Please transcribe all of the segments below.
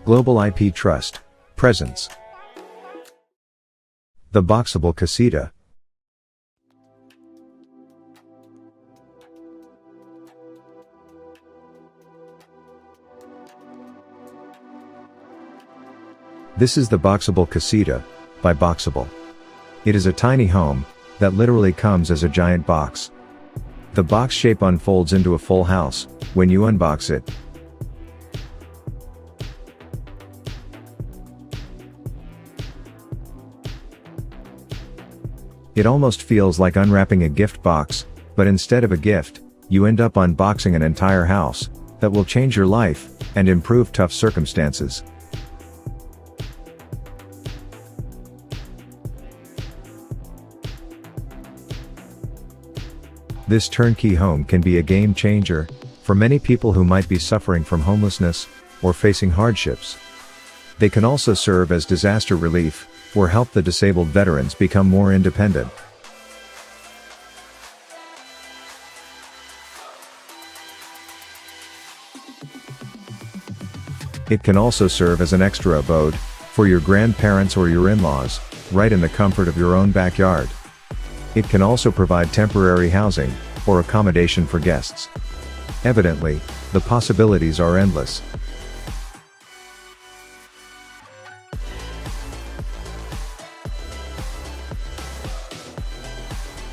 Global IP Trust presents the Boxabl Casita. This is the Boxabl Casita by Boxabl. It is a tiny home that literally comes as a giant box. The box shape unfolds into a full house when you unbox it. It almost feels like unwrapping a gift box, but instead of a gift, you end up unboxing an entire house that will change your life and improve tough circumstances. This turnkey home can be a game changer for many people who might be suffering from homelessness or facing hardships. They can also serve as disaster relief or help the disabled veterans become more independent. It can also serve as an extra abode for your grandparents or your in-laws, right in the comfort of your own backyard. It can also provide temporary housing or accommodation for guests. Evidently, the possibilities are endless.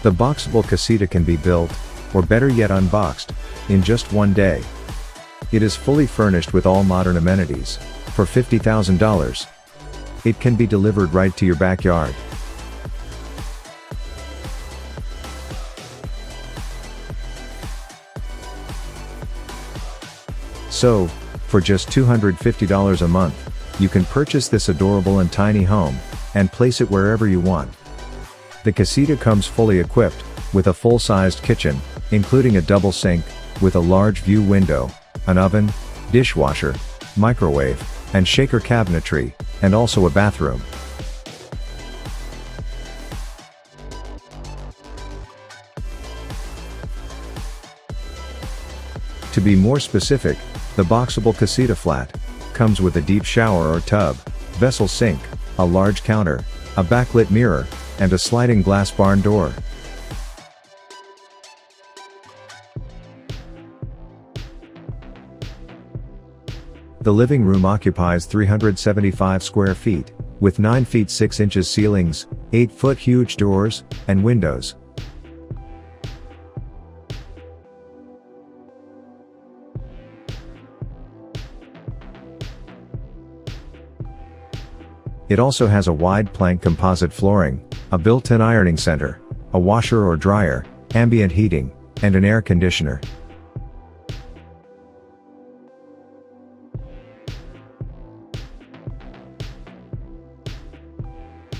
The Boxabl Casita can be built, or better yet unboxed, in just one day. It is fully furnished with all modern amenities, for $50,000. It can be delivered right to your backyard. So, for just $250 a month, you can purchase this adorable and tiny home, and place it wherever you want. The Casita comes fully equipped, with a full-sized kitchen, including a double sink, with a large view window, an oven, dishwasher, microwave, and shaker cabinetry, and also a bathroom. To be more specific, the Boxabl Casita flat comes with a deep shower or tub, vessel sink, a large counter, a backlit mirror, and a sliding glass barn door. The living room occupies 375 square feet, with 9 feet 6 inches ceilings, 8-foot huge doors, and windows. It also has a wide plank composite flooring, a built-in ironing center, a washer or dryer, ambient heating, and an air conditioner.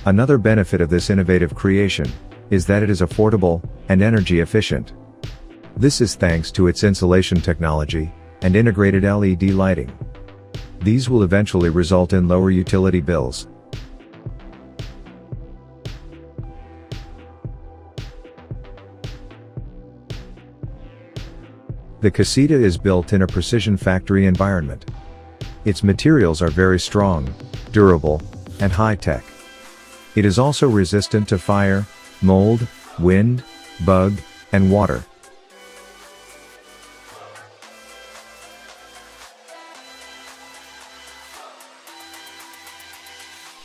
Another benefit of this innovative creation is that it is affordable and energy efficient. This is thanks to its insulation technology and integrated LED lighting. These will eventually result in lower utility bills. The Casita is built in a precision factory environment. Its materials are very strong, durable, and high-tech. It is also resistant to fire, mold, wind, bug, and water.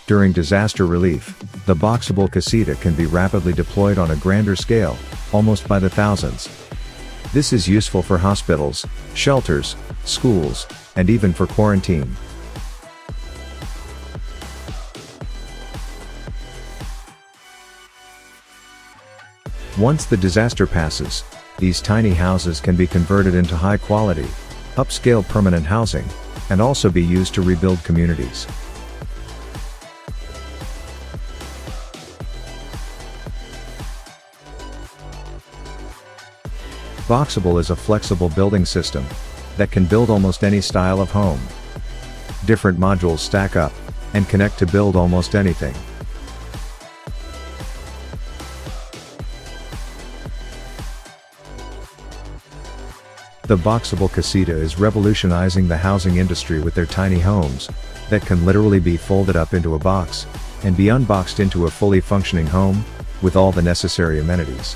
During disaster relief, the Boxabl Casita can be rapidly deployed on a grander scale, almost by the thousands. This is useful for hospitals, shelters, schools, and even for quarantine. Once the disaster passes, these tiny houses can be converted into high-quality, upscale permanent housing, and also be used to rebuild communities. Boxabl is a flexible building system that can build almost any style of home. Different modules stack up and connect to build almost anything. The Boxabl Casita is revolutionizing the housing industry with their tiny homes that can literally be folded up into a box and be unboxed into a fully functioning home with all the necessary amenities.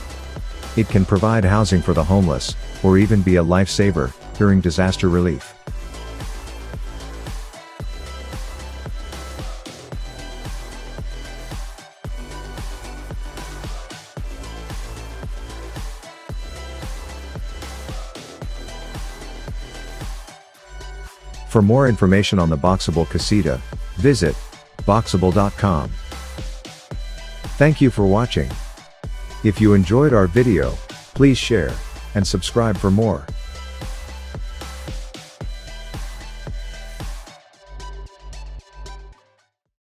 It can provide housing for the homeless, or even be a lifesaver during disaster relief. For more information on the Boxabl Casita, visit boxabl.com. Thank you for watching. If you enjoyed our video, please share and subscribe for more.